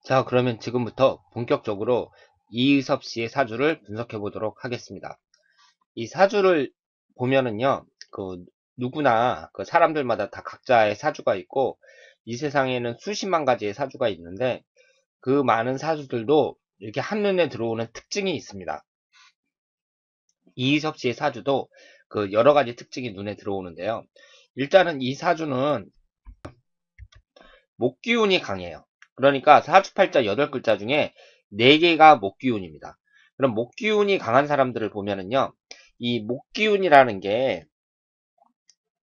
자, 그러면 지금부터 본격적으로 이의섭 씨의 사주를 분석해 보도록 하겠습니다. 이 사주를 보면은요, 누구나, 사람들마다 다 각자의 사주가 있고, 이 세상에는 수십만 가지의 사주가 있는데, 그 많은 사주들도 이렇게 한눈에 들어오는 특징이 있습니다. 이의섭 씨의 사주도 그 여러 가지 특징이 눈에 들어오는데요. 일단은 이 사주는 목기운이 강해요. 그러니까 사주팔자 8글자 중에 4개가 목기운입니다. 그럼 목기운이 강한 사람들을 보면은요. 이 목기운이라는 게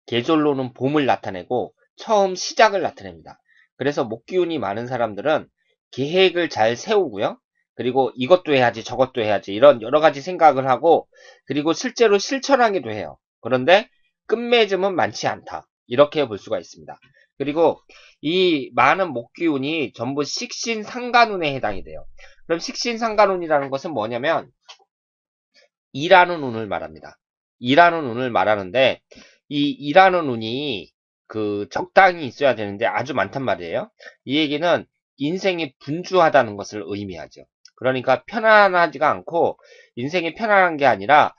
계절로는 봄을 나타내고 처음 시작을 나타냅니다. 그래서 목기운이 많은 사람들은 계획을 잘 세우고요. 그리고 이것도 해야지 저것도 해야지 이런 여러 가지 생각을 하고 그리고 실제로 실천하기도 해요. 그런데 끝맺음은 많지 않다. 이렇게 볼 수가 있습니다. 그리고 이 많은 목기운이 전부 식신상간운에 해당이 돼요. 그럼 식신상간운이라는 것은 뭐냐면 일하는 운을 말합니다. 일하는 운을 말하는데 이 일하는 운이 적당히 있어야 되는데 아주 많단 말이에요. 이 얘기는 인생이 분주하다는 것을 의미하죠. 그러니까 편안하지가 않고 인생이 편안한 게 아니라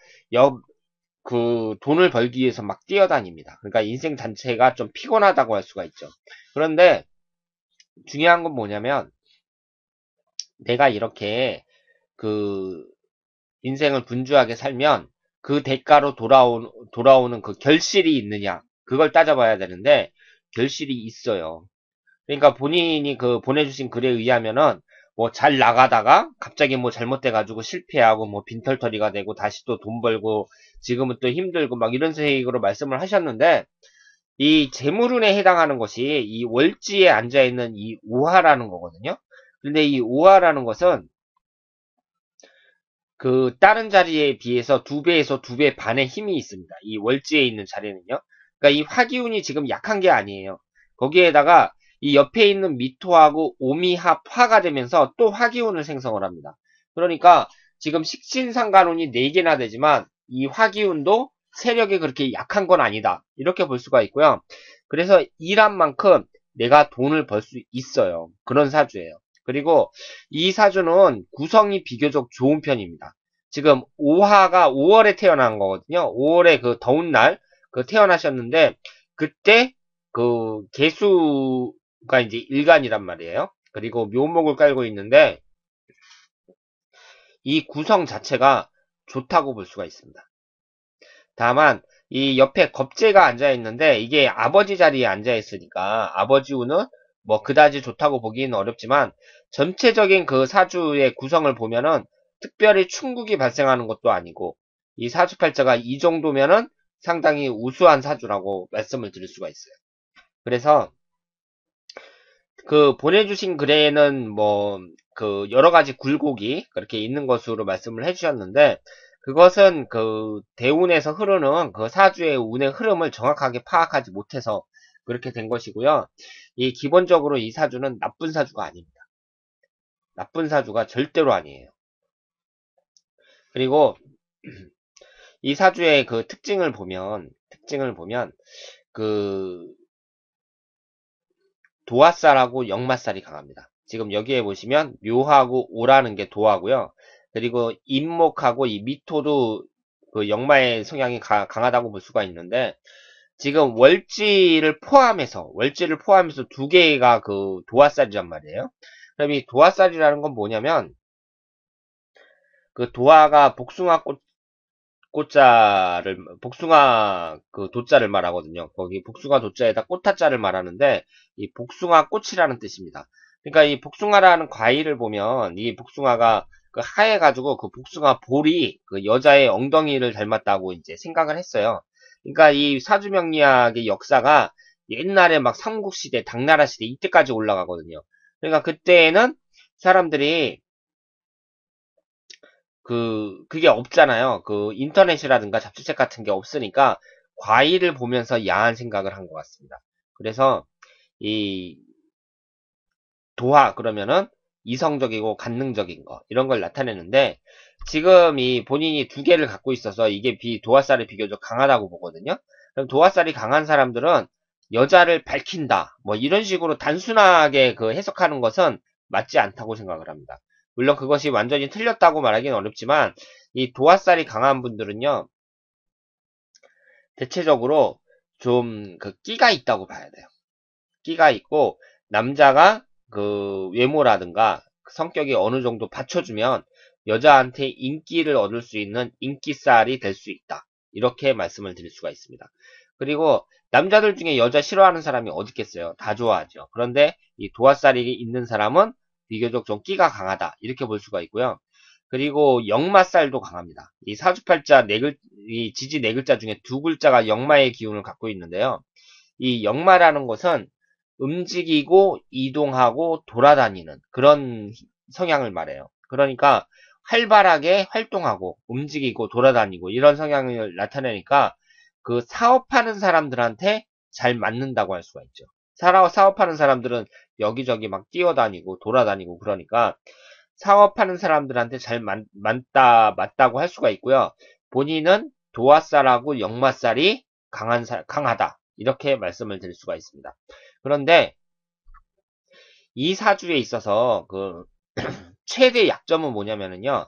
돈을 벌기 위해서 막 뛰어다닙니다. 그러니까 인생 자체가 좀 피곤하다고 할 수가 있죠. 그런데 중요한 건 뭐냐면 내가 이렇게 그 인생을 분주하게 살면 그 대가로 돌아오는 그 결실이 있느냐 그걸 따져봐야 되는데 결실이 있어요. 그러니까 본인이 보내주신 글에 의하면은 뭐 잘 나가다가 갑자기 뭐 잘못돼가지고 실패하고 뭐 빈털터리가 되고 다시 또 돈 벌고 지금은 또 힘들고 막 이런 식으로 말씀을 하셨는데 이 재물운에 해당하는 것이 이 월지에 앉아있는 이 우화라는 거거든요. 근데 이 우화라는 것은 다른 자리에 비해서 2배에서 2배 반의 힘이 있습니다. 이 월지에 있는 자리는요. 그러니까 이 화기운이 지금 약한 게 아니에요. 거기에다가 이 옆에 있는 미토하고 오미합 화가 되면서 또 화기운을 생성을 합니다. 그러니까 지금 식신상간운이 4개나 되지만 이 화기운도 세력이 그렇게 약한 건 아니다. 이렇게 볼 수가 있고요. 그래서 일한 만큼 내가 돈을 벌 수 있어요. 그런 사주예요. 그리고 이 사주는 구성이 비교적 좋은 편입니다. 지금 오화가 5월에 태어난 거거든요. 5월에 그 더운 날 태어나셨는데 그때 개수가 이제 일간이란 말이에요. 그리고 묘목을 깔고 있는데 이 구성 자체가 좋다고 볼 수가 있습니다. 다만 이 옆에 겁재가 앉아 있는데 이게 아버지 자리에 앉아 있으니까 아버지 운은 뭐 그다지 좋다고 보기는 어렵지만 전체적인 그 사주의 구성을 보면은 특별히 충국이 발생하는 것도 아니고 이 사주팔자가 이 정도면은 상당히 우수한 사주라고 말씀을 드릴 수가 있어요. 그래서 보내주신 글에는 뭐 여러 가지 굴곡이 그렇게 있는 것으로 말씀을 해주셨는데 그것은 대운에서 흐르는 사주의 운의 흐름을 정확하게 파악하지 못해서 그렇게 된 것이고요. 이 기본적으로 이 사주는 나쁜 사주가 아닙니다. 나쁜 사주가 절대로 아니에요. 그리고 이 사주의 특징을 보면 그 도화살하고 역마살이 강합니다. 지금 여기에 보시면 묘하고 오라는 게 도화고요. 그리고 임목하고 이 미토도 역마의 성향이 강하다고 볼 수가 있는데 지금 월지를 포함해서 2개가 도화살이란 말이에요. 그럼 이 도화살이라는 건 뭐냐면 도화가 복숭아 도자를 말하거든요. 거기 복숭아 도자에다 꽃화자를 말하는데 이 복숭아 꽃이라는 뜻입니다. 그러니까 이 복숭아라는 과일을 보면 이 복숭아가 하얘가지고 복숭아 볼이 여자의 엉덩이를 닮았다고 이제 생각을 했어요. 그러니까 이 사주명리학의 역사가 옛날에 막 삼국시대, 당나라 시대 이때까지 올라가거든요. 그러니까 그때에는 사람들이 그게 없잖아요. 인터넷이라든가 잡지책 같은 게 없으니까 과일을 보면서 야한 생각을 한 것 같습니다. 그래서 이 도화 그러면은 이성적이고 관능적인 거 이런 걸 나타내는데 지금 이 본인이 2개를 갖고 있어서 이게 도화살이 비교적 강하다고 보거든요. 그럼 도화살이 강한 사람들은 여자를 밝힌다 뭐 이런 식으로 단순하게 해석하는 것은 맞지 않다고 생각을 합니다. 물론 그것이 완전히 틀렸다고 말하기는 어렵지만 이 도화살이 강한 분들은요, 대체적으로 좀 그 끼가 있다고 봐야 돼요. 끼가 있고 남자가 그 외모라든가 성격이 어느 정도 받쳐주면 여자한테 인기를 얻을 수 있는 인기살이 될 수 있다. 이렇게 말씀을 드릴 수가 있습니다. 그리고 남자들 중에 여자 싫어하는 사람이 어디 있겠어요? 다 좋아하죠. 그런데 이 도화살이 있는 사람은 비교적 좀 끼가 강하다. 이렇게 볼 수가 있고요. 그리고 역마살도 강합니다. 이 사주팔자 이 지지 네 글자 중에 두 글자가 역마의 기운을 갖고 있는데요. 이 역마라는 것은 움직이고 이동하고 돌아다니는 그런 성향을 말해요. 그러니까 활발하게 활동하고 움직이고 돌아다니고 이런 성향을 나타내니까 그 사업하는 사람들한테 잘 맞는다고 할 수가 있죠. 사업하는 사람들은 여기저기 막 뛰어다니고 돌아다니고 그러니까 사업하는 사람들한테 잘 맞다고 할 수가 있고요. 본인은 도화살하고 역마살이 강하다. 이렇게 말씀을 드릴 수가 있습니다. 그런데 이 사주에 있어서 그 최대 약점은 뭐냐면은요.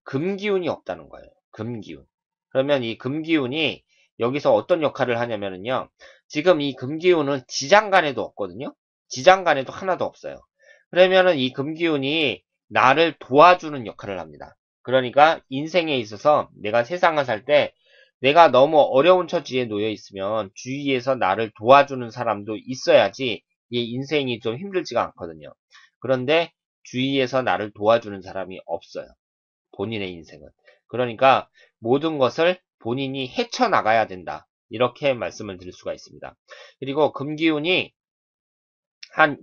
금기운이 없다는 거예요. 금기운. 그러면 이 금기운이 여기서 어떤 역할을 하냐면은요. 지금 이 금기운은 지장간에도 없거든요. 지장간에도 하나도 없어요. 그러면은 이 금기운이 나를 도와주는 역할을 합니다. 그러니까 인생에 있어서 내가 세상을 살 때 내가 너무 어려운 처지에 놓여 있으면 주위에서 나를 도와주는 사람도 있어야지 이 인생이 좀 힘들지가 않거든요. 그런데 주위에서 나를 도와주는 사람이 없어요. 본인의 인생은. 그러니까 모든 것을 본인이 헤쳐나가야 된다. 이렇게 말씀을 드릴 수가 있습니다. 그리고 금기운이 한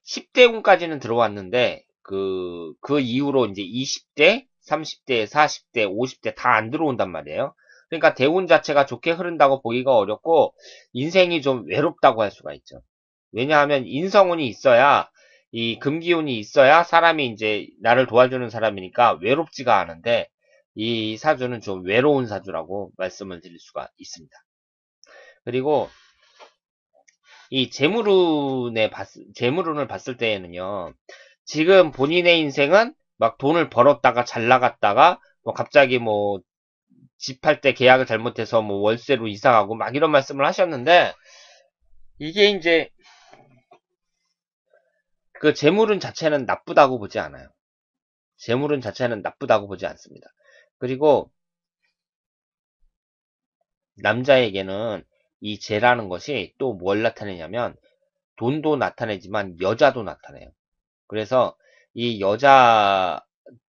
10대 운까지는 들어왔는데 그 이후로 이제 20대, 30대, 40대, 50대 다 안 들어온단 말이에요. 그러니까 대운 자체가 좋게 흐른다고 보기가 어렵고 인생이 좀 외롭다고 할 수가 있죠. 왜냐하면 인성운이 있어야 이 금기운이 있어야 사람이 이제 나를 도와주는 사람이니까 외롭지가 않은데 이 사주는 좀 외로운 사주라고 말씀을 드릴 수가 있습니다. 그리고 이 재물운을 봤을 때에는요. 지금 본인의 인생은 막 돈을 벌었다가 잘 나갔다가 뭐 갑자기 뭐 집 할 때 계약을 잘못해서 뭐 월세로 이사 가고 막 이런 말씀을 하셨는데 이게 이제 그 재물운 자체는 나쁘다고 보지 않아요. 재물운 자체는 나쁘다고 보지 않습니다. 그리고 남자에게는 이 재라는 것이 또 뭘 나타내냐면 돈도 나타내지만 여자도 나타내요. 그래서 이 여자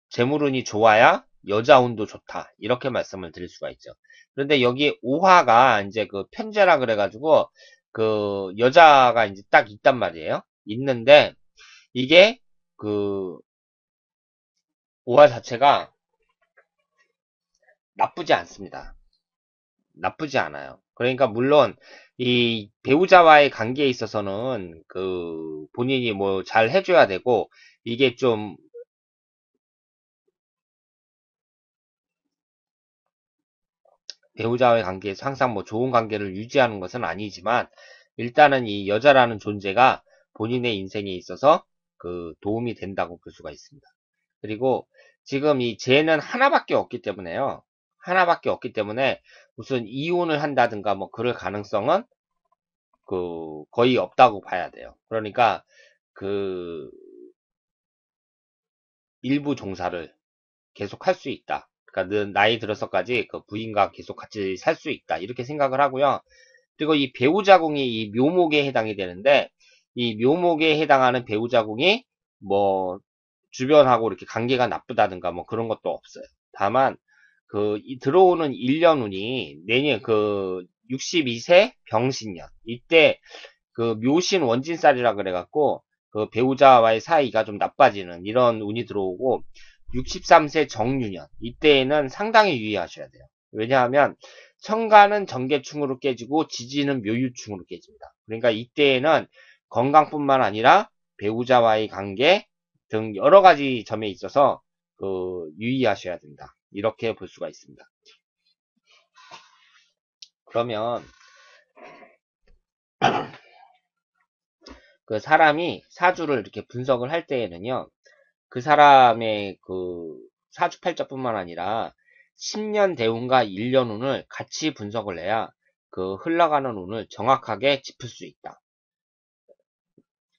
재물운이 좋아야 여자 운도 좋다. 이렇게 말씀을 드릴 수가 있죠. 그런데 여기 오화가 이제 그 편제라 그래가지고 그 여자가 이제 딱 있단 말이에요. 있는데 이게 그 오화 자체가 나쁘지 않습니다. 나쁘지 않아요. 그러니까 물론 이 배우자와의 관계에 있어서는 그 본인이 뭐 잘 해줘야 되고 이게 좀 배우자와의 관계에서 항상 뭐 좋은 관계를 유지하는 것은 아니지만 일단은 이 여자라는 존재가 본인의 인생에 있어서 그 도움이 된다고 볼 수가 있습니다. 그리고 지금 이 재는 하나밖에 없기 때문에요. 하나밖에 없기 때문에 무슨 이혼을 한다든가 뭐 그럴 가능성은 그 거의 없다고 봐야 돼요. 그러니까 그 일부 종사를 계속 할 수 있다. 그러니까 나이 들어서까지 그 부인과 계속 같이 살 수 있다. 이렇게 생각을 하고요. 그리고 이 배우자궁이 이 묘목에 해당이 되는데 이 묘목에 해당하는 배우자궁이 뭐 주변하고 이렇게 관계가 나쁘다든가 뭐 그런 것도 없어요. 다만 그 들어오는 1년운이 내년 그 62세 병신년 이때 그 묘신 원진살이라 그래갖고 그 배우자와의 사이가 좀 나빠지는 이런 운이 들어오고 63세 정유년 이때에는 상당히 유의하셔야 돼요. 왜냐하면 천간은 정계충으로 깨지고 지지는 묘유충으로 깨집니다. 그러니까 이때에는 건강뿐만 아니라 배우자와의 관계 등 여러 가지 점에 있어서 그 유의하셔야 된다. 이렇게 볼 수가 있습니다. 그러면 그 사람이 사주를 이렇게 분석을 할 때에는요, 그 사람의 그 사주팔자뿐만 아니라 10년 대운과 1년 운을 같이 분석을 해야 그 흘러가는 운을 정확하게 짚을 수 있다.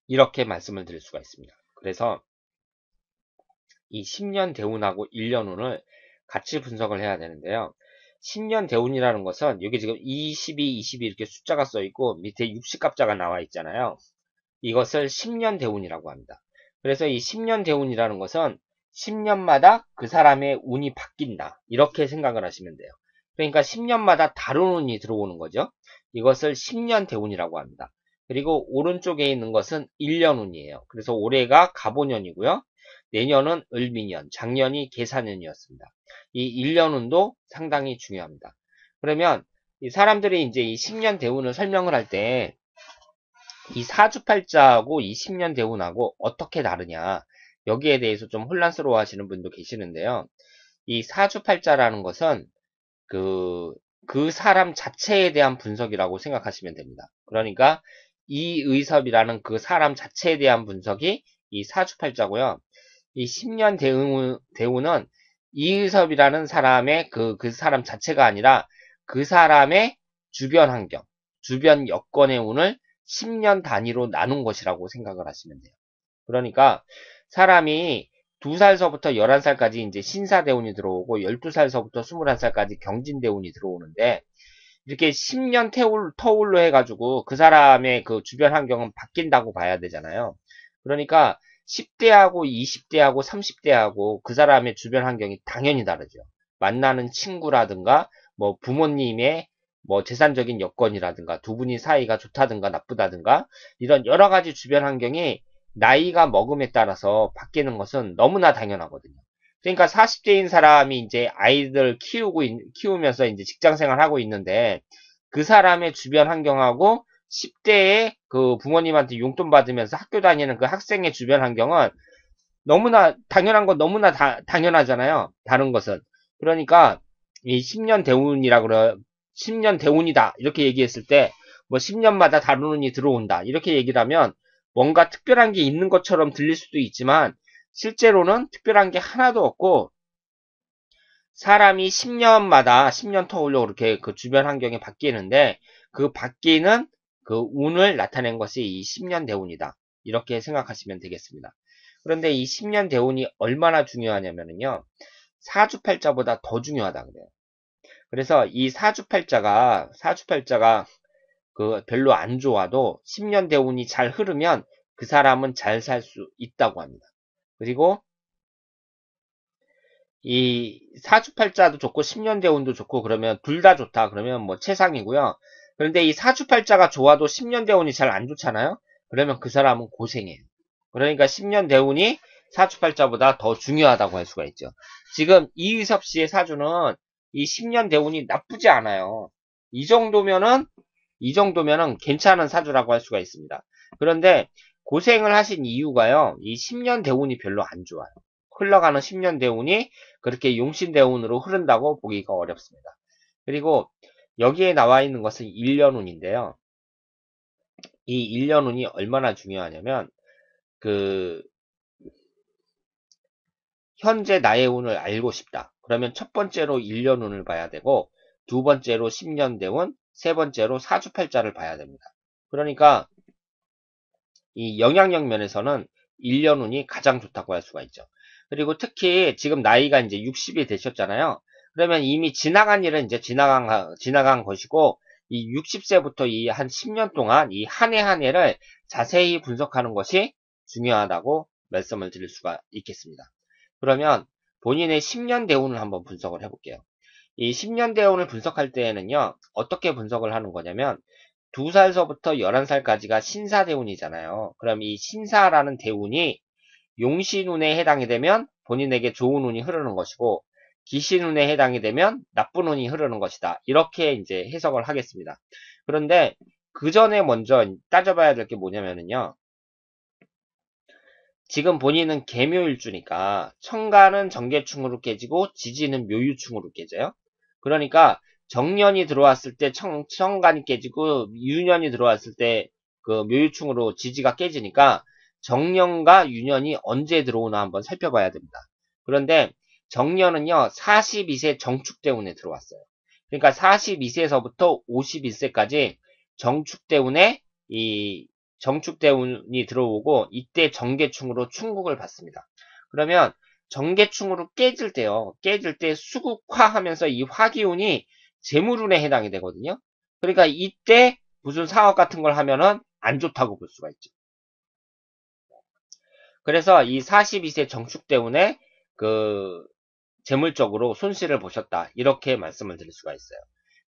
이렇게 말씀을 드릴 수가 있습니다. 그래서 이 10년 대운하고 1년 운을 같이 분석을 해야 되는데요. 10년 대운이라는 것은 여기 지금 22, 22 이렇게 숫자가 써 있고 밑에 60갑자가 나와 있잖아요. 이것을 10년 대운이라고 합니다. 그래서 이 10년 대운이라는 것은 10년마다 그 사람의 운이 바뀐다. 이렇게 생각을 하시면 돼요. 그러니까 10년마다 다른 운이 들어오는 거죠. 이것을 10년 대운이라고 합니다. 그리고 오른쪽에 있는 것은 1년 운이에요. 그래서 올해가 갑오년이고요. 내년은 을미년, 작년이 계사년이었습니다. 이 1년 운도 상당히 중요합니다. 그러면 이 사람들이 이제 이 10년 대운을 설명을 할 때 이 사주팔자하고 이 10년 대운하고 어떻게 다르냐, 여기에 대해서 좀 혼란스러워 하시는 분도 계시는데요. 이 사주팔자라는 것은 그 사람 자체에 대한 분석이라고 생각하시면 됩니다. 그러니까 이의섭이라는 그 사람 자체에 대한 분석이 이 사주팔자고요. 이 10년 대운은 이의섭이라는 사람의 그 사람 자체가 아니라 그 사람의 주변 환경, 주변 여건의 운을 10년 단위로 나눈 것이라고 생각을 하시면 돼요. 그러니까 사람이 2살서부터 11살까지 이제 신사대운이 들어오고 12살서부터 21살까지 경진대운이 들어오는데 이렇게 10년 터울로 해가지고 그 사람의 그 주변 환경은 바뀐다고 봐야 되잖아요. 그러니까 10대하고 20대하고 30대하고 그 사람의 주변 환경이 당연히 다르죠. 만나는 친구라든가 뭐 부모님의 뭐 재산적인 여건이라든가 두 분이 사이가 좋다든가 나쁘다든가 이런 여러 가지 주변 환경이 나이가 먹음에 따라서 바뀌는 것은 너무나 당연하거든요. 그러니까 40대인 사람이 이제 아이들 키우면서 이제 직장 생활하고 있는데 그 사람의 주변 환경하고 10대에 그 부모님한테 용돈 받으면서 학교 다니는 그 학생의 주변 환경은 너무나 당연한 건 너무나 당연하잖아요. 다른 것은. 그러니까 이 10년 대운이라 그래 10년 대운이다 이렇게 얘기했을 때 뭐 10년마다 다른 운이 들어온다 이렇게 얘기를 하면 뭔가 특별한 게 있는 것처럼 들릴 수도 있지만 실제로는 특별한 게 하나도 없고 사람이 10년마다 10년 터울로 이렇게 그 주변 환경이 바뀌는데 그 바뀌는 그 운을 나타낸 것이 이 10년 대운이다. 이렇게 생각하시면 되겠습니다. 그런데 이 10년 대운이 얼마나 중요하냐면요. 사주팔자보다 더 중요하다 그래요. 그래서 이 사주팔자가 그 별로 안 좋아도 10년 대운이 잘 흐르면 그 사람은 잘 살 수 있다고 합니다. 그리고 이 사주팔자도 좋고 10년 대운도 좋고 그러면 둘 다 좋다 그러면 뭐 최상이고요. 그런데 이 사주팔자가 좋아도 10년 대운이 잘 안 좋잖아요. 그러면 그 사람은 고생해요. 그러니까 10년 대운이 사주팔자보다 더 중요하다고 할 수가 있죠. 지금 이의섭 씨의 사주는 이 10년 대운이 나쁘지 않아요. 이 정도면은 괜찮은 사주라고 할 수가 있습니다. 그런데 고생을 하신 이유가요. 이 10년 대운이 별로 안 좋아요. 흘러가는 10년 대운이 그렇게 용신 대운으로 흐른다고 보기가 어렵습니다. 그리고 여기에 나와 있는 것은 1년 운인데요. 이 1년 운이 얼마나 중요하냐면 그 현재 나의 운을 알고 싶다. 그러면 첫 번째로 1년 운을 봐야 되고 두 번째로 10년 대운, 세 번째로 사주팔자를 봐야 됩니다. 그러니까 이 영향력 면에서는 1년 운이 가장 좋다고 할 수가 있죠. 그리고 특히 지금 나이가 이제 60이 되셨잖아요. 그러면 이미 지나간 일은 이제 지나간 것이고 이 60세부터 이 한 10년 동안 이 한 해 한 해를 자세히 분석하는 것이 중요하다고 말씀을 드릴 수가 있겠습니다. 그러면 본인의 10년 대운을 한번 분석을 해볼게요. 이 10년 대운을 분석할 때에는요. 어떻게 분석을 하는 거냐면 2살서부터 11살까지가 신사대운이잖아요. 그럼 이 신사라는 대운이 용신운에 해당이 되면 본인에게 좋은 운이 흐르는 것이고 기신운에 해당이 되면 나쁜 운이 흐르는 것이다. 이렇게 이제 해석을 하겠습니다. 그런데 그 전에 먼저 따져봐야 될 게 뭐냐면요. 지금 본인은 계묘일주니까 청간은 정계충으로 깨지고 지지는 묘유충으로 깨져요. 그러니까 정년이 들어왔을 때 청간이 깨지고 유년이 들어왔을 때 그 묘유충으로 지지가 깨지니까 정년과 유년이 언제 들어오나 한번 살펴봐야 됩니다. 그런데 정년은요 42세 정축대운에 들어왔어요. 그러니까 42세에서부터 51세까지 정축대운에 이 정축대운이 들어오고 이때 정계충으로 충국을 받습니다. 그러면 정계충으로 깨질 때요. 깨질 때 수국화하면서 이 화기운이 재물운에 해당이 되거든요. 그러니까 이때 무슨 사업 같은 걸 하면은 안 좋다고 볼 수가 있죠. 그래서 이 42세 정축 때문에 그 재물적으로 손실을 보셨다. 이렇게 말씀을 드릴 수가 있어요.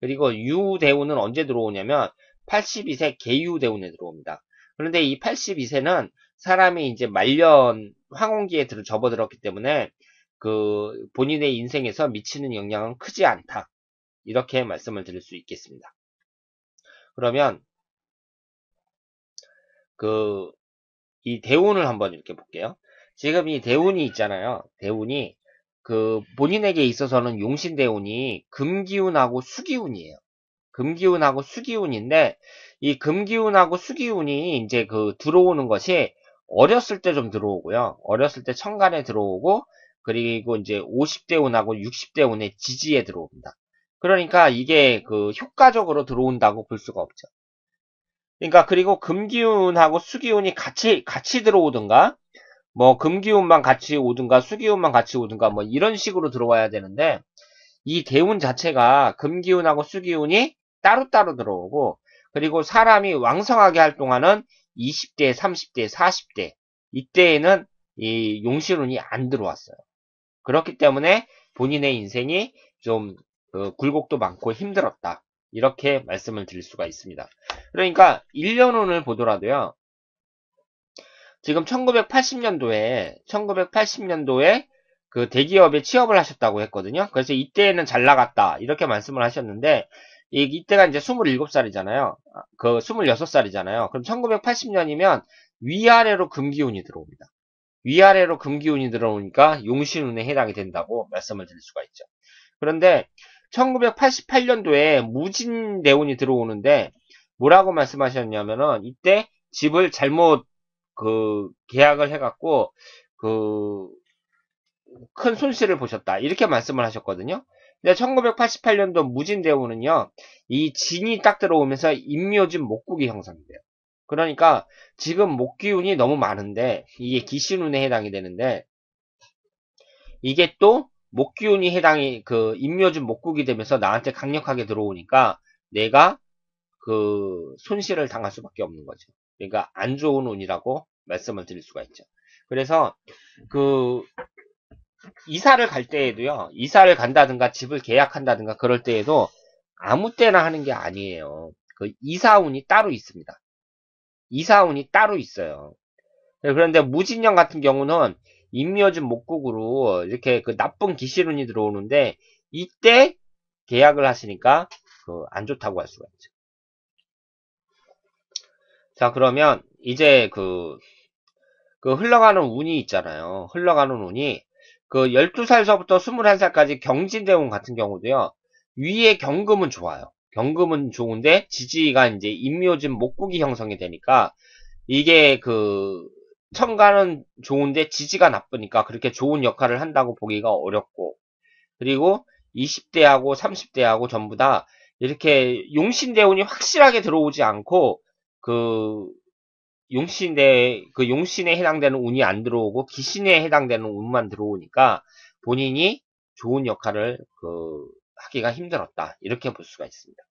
그리고 유대운은 언제 들어오냐면 82세 계유대운에 들어옵니다. 그런데 이 82세는 사람이 이제 말년 황혼기에 접어들었기 때문에 그 본인의 인생에서 미치는 영향은 크지 않다. 이렇게 말씀을 드릴 수 있겠습니다. 그러면 이 대운을 한번 이렇게 볼게요. 지금 이 대운이 있잖아요. 대운이 본인에게 있어서는 용신대운이 금기운하고 수기운이에요. 금기운하고 수기운인데 이 금기운하고 수기운이 이제 들어오는 것이 어렸을 때 좀 들어오고요. 어렸을 때 천간에 들어오고 그리고 이제 50대운하고 60대운의 지지에 들어옵니다. 그러니까 이게 효과적으로 들어온다고 볼 수가 없죠. 그러니까 그리고 금기운하고 수기운이 같이 들어오든가 뭐 금기운만 같이 오든가 수기운만 같이 오든가 뭐 이런 식으로 들어와야 되는데 이 대운 자체가 금기운하고 수기운이 따로따로 들어오고 그리고 사람이 왕성하게 활동하는 20대, 30대, 40대 이때에는 이 용신운이 안 들어왔어요. 그렇기 때문에 본인의 인생이 좀 굴곡도 많고 힘들었다. 이렇게 말씀을 드릴 수가 있습니다. 그러니까 1년운을 보더라도요. 지금 1980년도에 그 대기업에 취업을 하셨다고 했거든요. 그래서 이때는 잘 나갔다. 이렇게 말씀을 하셨는데 이때가 이제 27살이잖아요. 26살이잖아요. 그럼 1980년이면 위아래로 금기운이 들어옵니다. 위아래로 금기운이 들어오니까 용신운에 해당이 된다고 말씀을 드릴 수가 있죠. 그런데 1988년도에 무진대운이 들어오는데 뭐라고 말씀하셨냐면은 이때 집을 잘못 계약을 해갖고 큰 손실을 보셨다 이렇게 말씀을 하셨거든요. 근데 1988년도 무진대운은요 이 진이 딱 들어오면서 임묘진 목국이 형성이 돼요. 그러니까 지금 목기운이 너무 많은데 이게 기신운에 해당이 되는데 이게 또 목기운이 임묘진 목국이 되면서 나한테 강력하게 들어오니까 내가 손실을 당할 수밖에 없는 거죠. 그러니까 안 좋은 운이라고 말씀을 드릴 수가 있죠. 그래서 이사를 갈 때에도요. 이사를 간다든가 집을 계약한다든가 그럴 때에도 아무 때나 하는 게 아니에요. 이사운이 따로 있습니다. 이사운이 따로 있어요. 그런데 무진년 같은 경우는 임묘진 목국으로 이렇게 나쁜 기신운이 들어오는데 이때 계약을 하시니까 안 좋다고 할 수가 있죠. 자, 그러면 이제 흘러가는 운이 있잖아요. 흘러가는 운이 12살서부터 21살까지 경진대운 같은 경우도요. 위에 경금은 좋아요. 경금은 좋은데 지지가 이제 임묘진 목국이 형성이 되니까 이게 천간은 좋은데 지지가 나쁘니까 그렇게 좋은 역할을 한다고 보기가 어렵고 그리고 20대하고 30대하고 전부 다 이렇게 용신대운이 확실하게 들어오지 않고 용신에 해당되는 운이 안 들어오고 기신에 해당되는 운만 들어오니까 본인이 좋은 역할을 하기가 힘들었다. 이렇게 볼 수가 있습니다.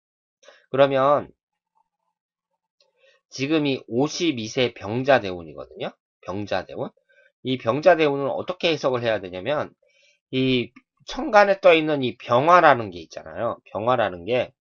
그러면 지금이 52세 병자대운이거든요. 병자대운. 이 병자대운은 어떻게 해석을 해야 되냐면 이 천간에 떠있는 이 병화라는 게 있잖아요. 병화라는 게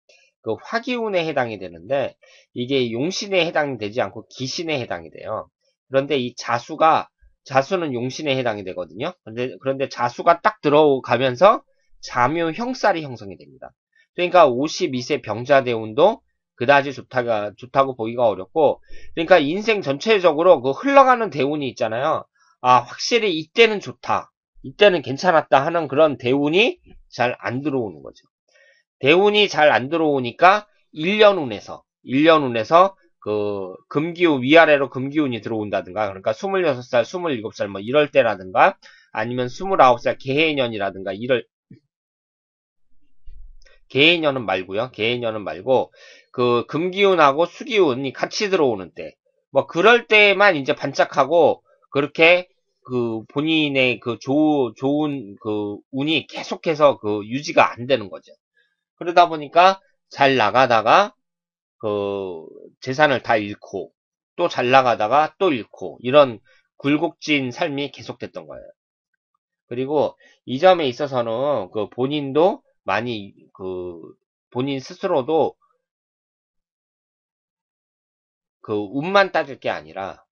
화기운에 해당이 되는데 이게 용신에 해당이 되지 않고 기신에 해당이 돼요. 그런데 이 자수는 용신에 해당이 되거든요. 그런데 자수가 딱 들어가면서 자묘 형살이 형성이 됩니다. 그러니까 52세 병자대운도 그다지 좋다고 보기가 어렵고 그러니까 인생 전체적으로 흘러가는 대운이 있잖아요. 아, 확실히 이때는 좋다. 이때는 괜찮았다 하는 그런 대운이 잘 안 들어오는 거죠. 대운이 잘 안 들어오니까 1년운에서 금기운, 위아래로 금기운이 들어온다든가, 그러니까 26살, 27살 뭐 이럴 때라든가, 아니면 29살 개해년이라든가, 개해년은 말고요. 개해년은 말고, 금기운하고 수기운이 같이 들어오는 때, 뭐 그럴 때만 이제 반짝하고, 그렇게 본인의 좋은 운이 계속해서 유지가 안 되는 거죠. 그러다 보니까 잘 나가다가 재산을 다 잃고 또 잘 나가다가 또 잃고 이런 굴곡진 삶이 계속됐던 거예요. 그리고 이 점에 있어서는 본인도 많이 본인 스스로도 운만 따질 게 아니라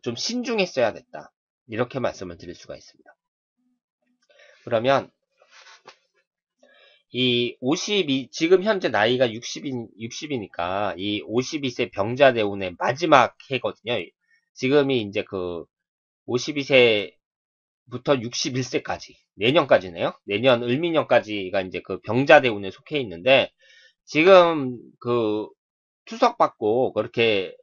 좀 신중했어야 됐다. 이렇게 말씀을 드릴 수가 있습니다. 그러면 이 52, 지금 현재 나이가 60이니까 이 52세 병자대운의 마지막 해거든요. 지금이 이제 52세부터 61세까지, 내년까지네요. 내년 을미년까지가 이제 병자대운에 속해 있는데, 지금 투석 받고 그렇게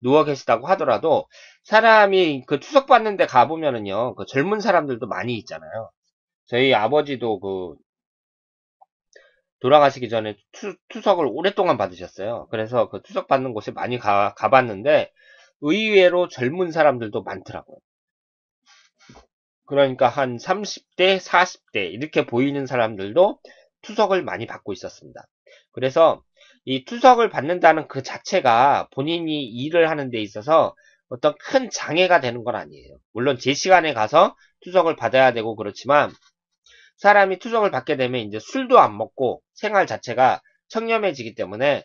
누워 계시다고 하더라도, 사람이 추석 받는데 가보면은요, 젊은 사람들도 많이 있잖아요. 저희 아버지도 돌아가시기 전에 투석을 오랫동안 받으셨어요. 그래서 투석 받는 곳에 많이 가봤는데 의외로 젊은 사람들도 많더라고요. 그러니까 한 30대, 40대 이렇게 보이는 사람들도 투석을 많이 받고 있었습니다. 그래서 이 투석을 받는다는 그 자체가 본인이 일을 하는 데 있어서 어떤 큰 장애가 되는 건 아니에요. 물론 제 시간에 가서 투석을 받아야 되고 그렇지만, 사람이 투석을 받게 되면 이제 술도 안 먹고 생활 자체가 청렴해지기 때문에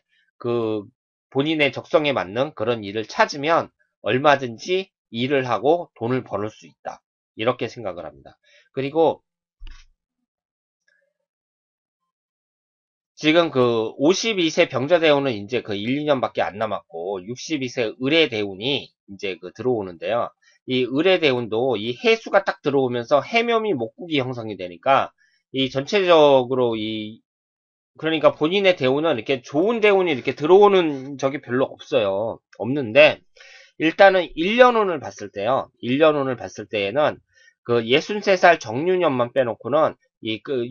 본인의 적성에 맞는 그런 일을 찾으면 얼마든지 일을 하고 돈을 벌을 수 있다. 이렇게 생각을 합니다. 그리고 지금 52세 병자대운은 이제 1, 2년밖에 안 남았고 62세 을의대운이 이제 들어오는데요. 이 을의대운도 이 해수가 딱 들어오면서 해묘미 목국이 형성이 되니까 이 전체적으로 그러니까 본인의 대운은 이렇게 좋은 대운이 이렇게 들어오는 적이 별로 없어요. 없는데 일단은 1년운을 봤을 때요. 1년운을 봤을 때에는 63살 정유년만 빼놓고는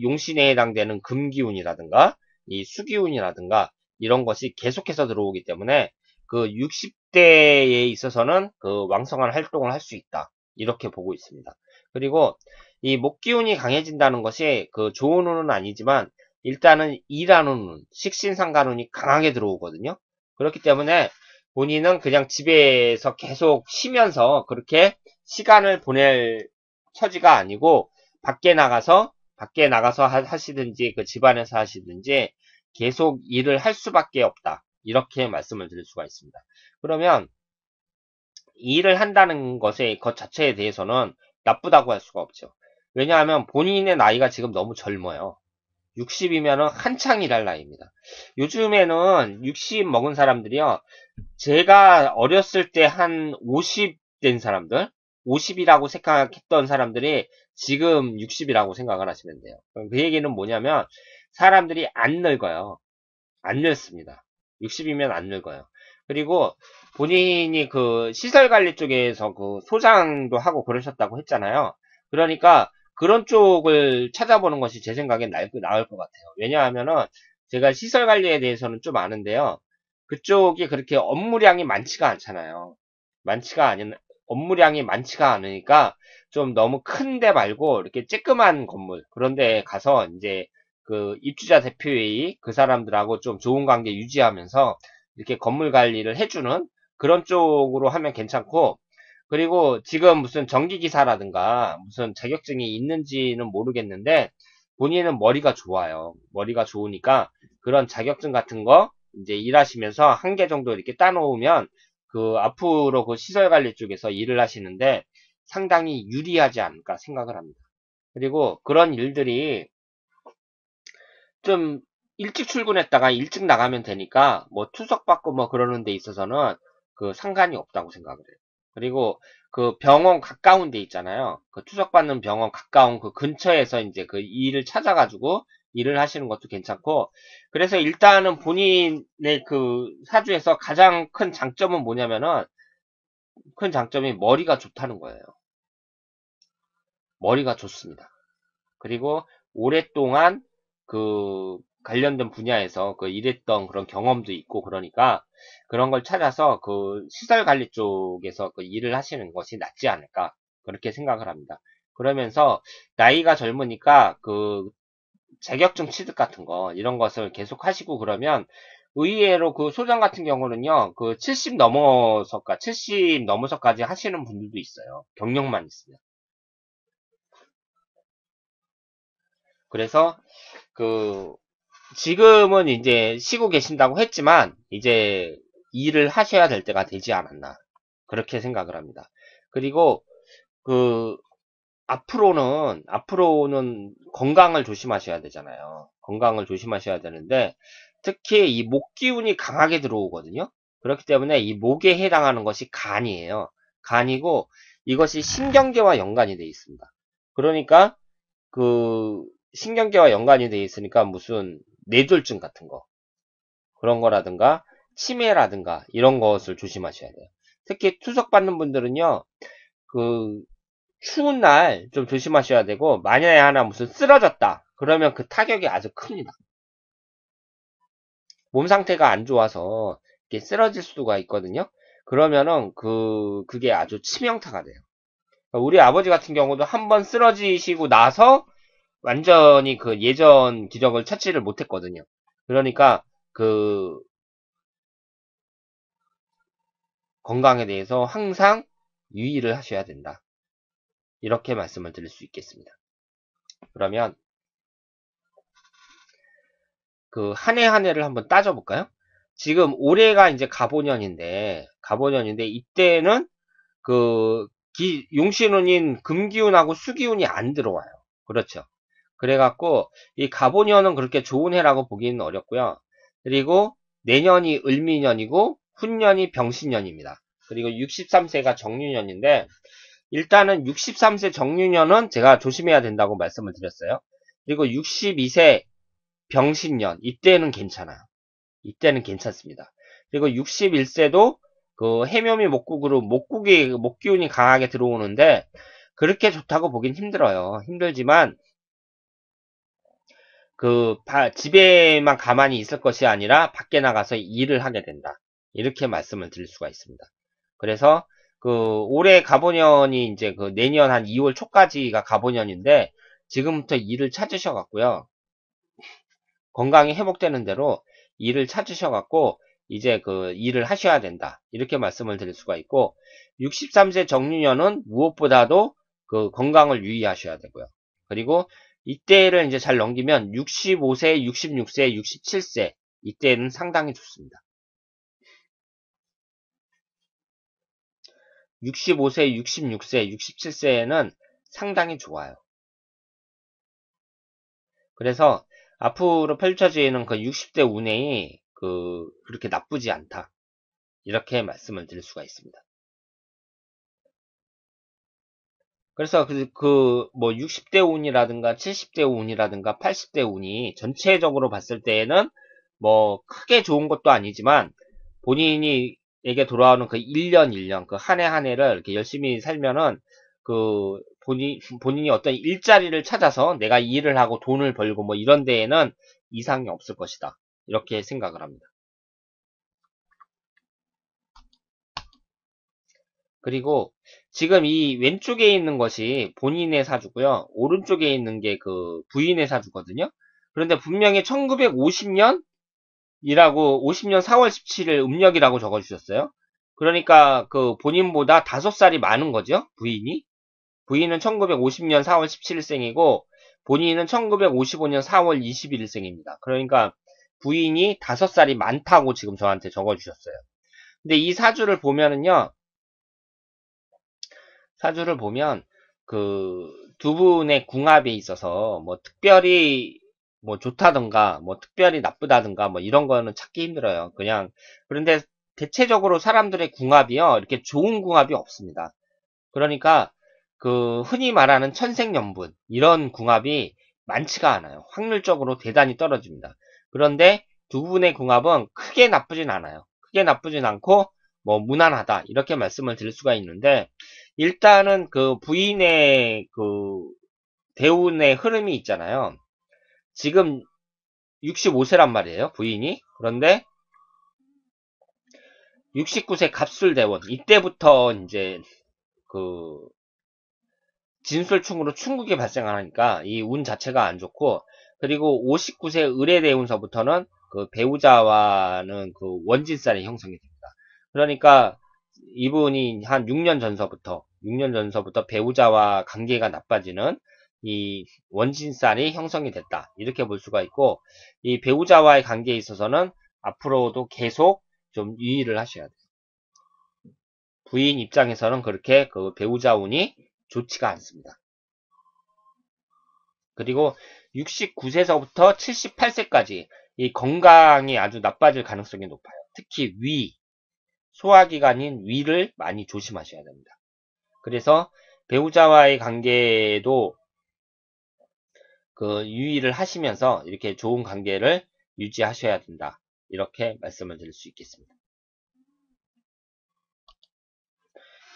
용신에 해당되는 금기운이라든가 이 수기운이라든가 이런 것이 계속해서 들어오기 때문에 60대에 있어서는 왕성한 활동을 할 수 있다. 이렇게 보고 있습니다. 그리고 이 목기운이 강해진다는 것이 좋은 운은 아니지만 일단은 일하는 식신상간운이 강하게 들어오거든요. 그렇기 때문에 본인은 그냥 집에서 계속 쉬면서 그렇게 시간을 보낼 처지가 아니고 밖에 나가서 하시든지 집안에서 하시든지 계속 일을 할 수밖에 없다. 이렇게 말씀을 드릴 수가 있습니다. 그러면 일을 한다는 것 자체에 대해서는 나쁘다고 할 수가 없죠. 왜냐하면 본인의 나이가 지금 너무 젊어요. 60이면은 한창 일할 나이입니다. 요즘에는 60 먹은 사람들이요. 제가 어렸을 때 한 50 된 사람들, 50이라고 생각했던 사람들이 지금 60이라고 생각을 하시면 돼요. 그 얘기는 뭐냐면 사람들이 안 늙어요. 안 늙습니다. 60이면 안 늙어요. 그리고 본인이 시설관리 쪽에서 소장도 하고 그러셨다고 했잖아요. 그러니까 그런 쪽을 찾아보는 것이 제 생각엔 나을 것 같아요. 왜냐하면은 제가 시설관리에 대해서는 좀 아는데요. 그쪽이 그렇게 업무량이 많지가 않잖아요. 업무량이 많지가 않으니까 좀 너무 큰 데 말고 이렇게 쬐끄만 건물 그런 데 가서 이제 입주자 대표회의 그 사람들하고 좀 좋은 관계 유지하면서 이렇게 건물 관리를 해주는 그런 쪽으로 하면 괜찮고, 그리고 지금 무슨 전기기사라든가 무슨 자격증이 있는지는 모르겠는데 본인은 머리가 좋아요. 머리가 좋으니까 그런 자격증 같은 거 이제 일하시면서 한 개 정도 이렇게 따놓으면 앞으로 시설관리 쪽에서 일을 하시는데 상당히 유리하지 않을까 생각을 합니다. 그리고 그런 일들이 좀 일찍 출근했다가 일찍 나가면 되니까 뭐 투석받고 뭐 그러는 데 있어서는 상관이 없다고 생각을 해요. 그리고 병원 가까운 데 있잖아요. 투석받는 병원 가까운 근처에서 이제 일을 찾아가지고 일을 하시는 것도 괜찮고, 그래서 일단은 본인의 그 사주에서 가장 큰 장점은 뭐냐면은, 큰 장점이 머리가 좋다는 거예요. 머리가 좋습니다. 그리고 오랫동안 그 관련된 분야에서 그 일했던 그런 경험도 있고 그러니까 그런 걸 찾아서 그 시설 관리 쪽에서 그 일을 하시는 것이 낫지 않을까 그렇게 생각을 합니다. 그러면서 나이가 젊으니까 그 자격증 취득 같은 거 이런 것을 계속 하시고 그러면 의외로 그 소장 같은 경우는요 그 70 넘어서까지 하시는 분들도 있어요. 경력만 있으면. 그래서 그 지금은 이제 쉬고 계신다고 했지만 이제 일을 하셔야 될 때가 되지 않았나 그렇게 생각을 합니다. 그리고 그 앞으로는 건강을 조심하셔야 되잖아요. 건강을 조심하셔야 되는데 특히 이 목 기운이 강하게 들어오거든요. 그렇기 때문에 이 목에 해당하는 것이 간이에요. 간이고 이것이 신경계와 연관이 되어 있습니다. 그러니까 그 신경계와 연관이 되어 있으니까 무슨 뇌졸중 같은 거 그런 거라든가 치매라든가 이런 것을 조심하셔야 돼요. 특히 투석 받는 분들은요. 그 추운 날 좀 조심하셔야 되고 만약에 하나 무슨 쓰러졌다 그러면 그 타격이 아주 큽니다. 몸 상태가 안 좋아서 이렇게 쓰러질 수가 있거든요. 그러면은 그게 아주 치명타가 돼요. 우리 아버지 같은 경우도 한번 쓰러지시고 나서 완전히 그 예전 기적을 찾지를 못했거든요. 그러니까 그 건강에 대해서 항상 유의를 하셔야 된다. 이렇게 말씀을 드릴 수 있겠습니다. 그러면 그 한 해 한 해를 한번 따져볼까요? 지금 올해가 이제 갑오년인데 이때는 그 용신운인 금기운하고 수기운이 안 들어와요. 그렇죠. 그래갖고 이 갑오년은 그렇게 좋은 해라고 보기는 어렵고요. 그리고 내년이 을미년이고 훈년이 병신년입니다. 그리고 63세가 정유년인데 일단은 63세 정유년은 제가 조심해야 된다고 말씀을 드렸어요. 그리고 62세 병신년 이때는 괜찮아요. 이때는 괜찮습니다. 그리고 61세도 그 해묘미 목국으로 목기운이 강하게 들어오는데 그렇게 좋다고 보긴 힘들어요. 힘들지만 집에만 가만히 있을 것이 아니라 밖에 나가서 일을 하게 된다. 이렇게 말씀을 드릴 수가 있습니다. 그래서 올해 갑오년이 이제 내년 한 2월 초까지가 갑오년인데 지금부터 일을 찾으셔 갖고요. 건강이 회복되는 대로 일을 찾으셔갖고 이제 일을 하셔야 된다. 이렇게 말씀을 드릴 수가 있고 63세 정유년은 무엇보다도 건강을 유의하셔야 되고요. 그리고 이때를 이제 잘 넘기면 65세, 66세, 67세 이때는 상당히 좋습니다. 65세, 66세, 67세에는 상당히 좋아요. 그래서 앞으로 펼쳐지는 60대 운행이 그렇게 나쁘지 않다. 이렇게 말씀을 드릴 수가 있습니다. 그래서 뭐 60대 운이라든가 70대 운이라든가 80대 운이 전체적으로 봤을 때에는 뭐 크게 좋은 것도 아니지만 본인이에게 돌아오는 1년 1년 한 해 한 해를 이렇게 열심히 살면은 본인이 어떤 일자리를 찾아서 내가 일을 하고 돈을 벌고 뭐 이런 데에는 이상이 없을 것이다. 이렇게 생각을 합니다. 그리고 지금 이 왼쪽에 있는 것이 본인의 사주고요. 오른쪽에 있는 게 부인의 사주거든요. 그런데 분명히 1950년이라고 50년 4월 17일 음력이라고 적어주셨어요. 그러니까 본인보다 5살이 많은 거죠. 부인은 1950년 4월 17일생이고 본인은 1955년 4월 21일생입니다. 그러니까 부인이 5살이 많다고 지금 저한테 적어주셨어요. 근데 이 사주를 보면은요. 사주를 보면 두 분의 궁합에 있어서 뭐 특별히 뭐 좋다든가 뭐 특별히 나쁘다든가 뭐 이런 거는 찾기 힘들어요. 그런데 대체적으로 사람들의 궁합이요. 이렇게 좋은 궁합이 없습니다. 그러니까 흔히 말하는 천생연분 이런 궁합이 많지가 않아요. 확률적으로 대단히 떨어집니다. 그런데 두 분의 궁합은 크게 나쁘진 않아요. 크게 나쁘진 않고 뭐 무난하다 이렇게 말씀을 드릴 수가 있는데 일단은 그 부인의 그 대운의 흐름이 있잖아요. 지금 65세란 말이에요. 부인이. 그런데 69세 갑술대원 이때부터 이제 그 진술충으로 충국이 발생하니까 이 운 자체가 안 좋고 그리고 59세 을의 대운서부터는 그 배우자와는 그 원진살이 형성이 됩니다. 그러니까 이분이 한 6년 전서부터 배우자와 관계가 나빠지는 이 원진살이 형성이 됐다. 이렇게 볼 수가 있고 이 배우자와의 관계에 있어서는 앞으로도 계속 좀 유의를 하셔야 돼요. 부인 입장에서는 그렇게 그 배우자 운이 좋지가 않습니다. 그리고 69세서부터 78세까지 이 건강이 아주 나빠질 가능성이 높아요. 특히 위, 소화기관인 위를 많이 조심하셔야 됩니다. 그래서 배우자와의 관계도 그 유의를 하시면서 이렇게 좋은 관계를 유지하셔야 된다. 이렇게 말씀을 드릴 수 있겠습니다.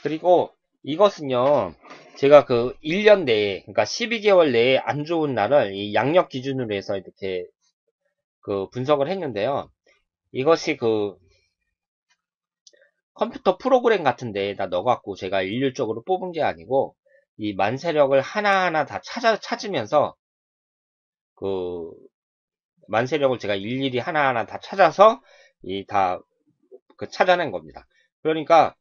그리고 이것은요, 제가 그 1년 내에, 그러니까 12개월 내에 안 좋은 날을 이 양력 기준으로 해서 이렇게 그 분석을 했는데요. 이것이 그 컴퓨터 프로그램 같은 데에다 넣어갖고 제가 일률적으로 뽑은 게 아니고, 이 만세력을 하나하나 다 찾으면서, 그, 만세력을 제가 일일이 하나하나 다 찾아서, 그 찾아낸 겁니다. 그러니까,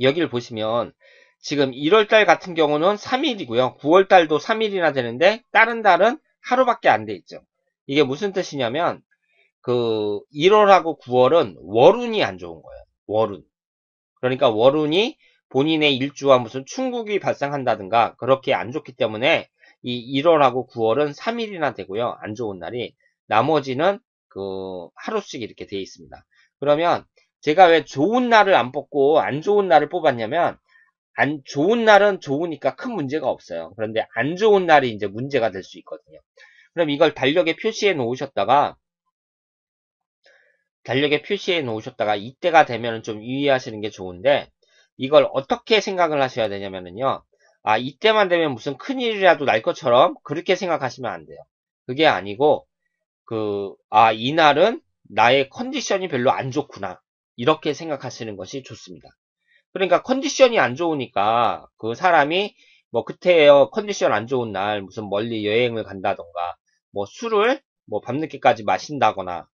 여기를 보시면, 지금 1월달 같은 경우는 3일이고요. 9월달도 3일이나 되는데, 다른 달은 하루밖에 안 돼 있죠. 이게 무슨 뜻이냐면, 그 1월하고 9월은 월운이 안 좋은 거예요. 월운. 그러니까 월운이 본인의 일주와 무슨 충국이 발생한다든가 그렇게 안 좋기 때문에 이 1월하고 9월은 3일이나 되고요. 안 좋은 날이 나머지는 그 하루씩 이렇게 되어 있습니다. 그러면 제가 왜 좋은 날을 안 뽑고 안 좋은 날을 뽑았냐면 안 좋은 날은 좋으니까 큰 문제가 없어요. 그런데 안 좋은 날이 이제 문제가 될 수 있거든요. 그럼 이걸 달력에 표시해 놓으셨다가 이때가 되면 좀 유의하시는 게 좋은데 이걸 어떻게 생각을 하셔야 되냐면요. 아, 이때만 되면 무슨 큰일이라도 날 것처럼 그렇게 생각하시면 안 돼요. 그게 아니고 이날은 나의 컨디션이 별로 안 좋구나. 이렇게 생각하시는 것이 좋습니다. 그러니까 컨디션이 안 좋으니까 그 사람이 뭐 그때요 컨디션 안 좋은 날 무슨 멀리 여행을 간다던가 뭐 술을 뭐 밤늦게까지 마신다거나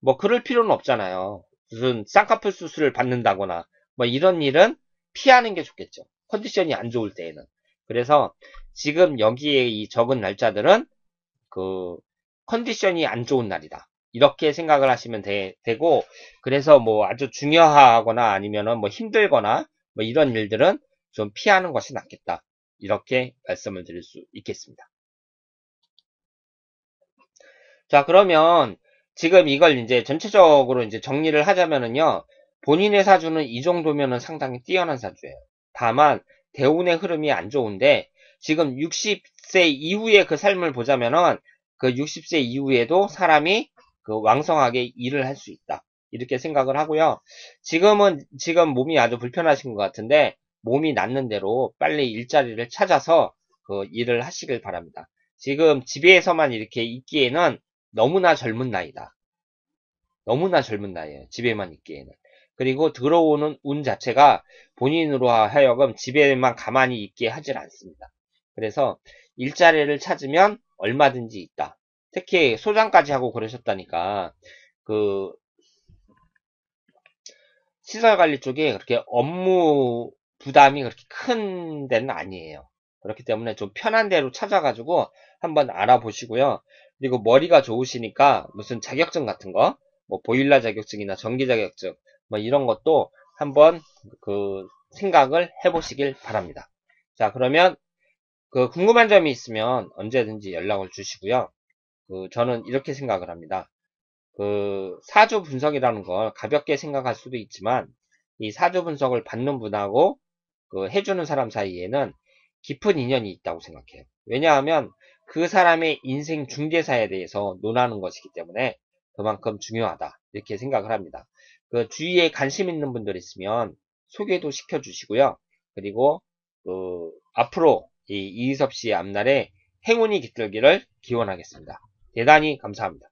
뭐 그럴 필요는 없잖아요. 무슨 쌍꺼풀 수술을 받는다거나 뭐 이런 일은 피하는 게 좋겠죠. 컨디션이 안 좋을 때에는. 그래서 지금 여기에 이 적은 날짜들은 그 컨디션이 안 좋은 날이다. 이렇게 생각을 하시면 되고 그래서 뭐 아주 중요하거나 아니면은 뭐 힘들거나 뭐 이런 일들은 좀 피하는 것이 낫겠다. 이렇게 말씀을 드릴 수 있겠습니다. 자, 그러면 지금 이걸 이제 전체적으로 이제 정리를 하자면은요. 본인의 사주는 이 정도면은 상당히 뛰어난 사주예요. 다만 대운의 흐름이 안 좋은데 지금 60세 이후의 그 삶을 보자면은 그 60세 이후에도 사람이 그 왕성하게 일을 할 수 있다. 이렇게 생각을 하고요. 지금 몸이 아주 불편하신 것 같은데 몸이 낫는 대로 빨리 일자리를 찾아서 그 일을 하시길 바랍니다. 지금 집에서만 이렇게 있기에는 너무나 젊은 나이다. 너무나 젊은 나이에요. 집에만 있기에는. 그리고 들어오는 운 자체가 본인으로 하여금 집에만 가만히 있게 하질 않습니다. 그래서 일자리를 찾으면 얼마든지 있다. 특히 소장까지 하고 그러셨다니까 그 시설관리 쪽에 그렇게 업무 부담이 그렇게 큰 데는 아니에요. 그렇기 때문에 좀 편한 데로 찾아가지고 한번 알아보시고요. 그리고 머리가 좋으시니까 무슨 자격증 같은 거, 뭐 보일러 자격증이나 전기 자격증, 뭐 이런 것도 한번 그 생각을 해보시길 바랍니다. 자, 그러면 그 궁금한 점이 있으면 언제든지 연락을 주시고요. 저는 이렇게 생각을 합니다. 그 사주 분석이라는 걸 가볍게 생각할 수도 있지만 이 사주 분석을 받는 분하고 그 해주는 사람 사이에는 깊은 인연이 있다고 생각해요. 왜냐하면 그 사람의 인생 중개사에 대해서 논하는 것이기 때문에 그만큼 중요하다. 이렇게 생각을 합니다. 그 주위에 관심 있는 분들 있으면 소개도 시켜주시고요. 그리고 앞으로 이 이희섭 씨의 앞날에 행운이 깃들기를 기원하겠습니다. 대단히 감사합니다.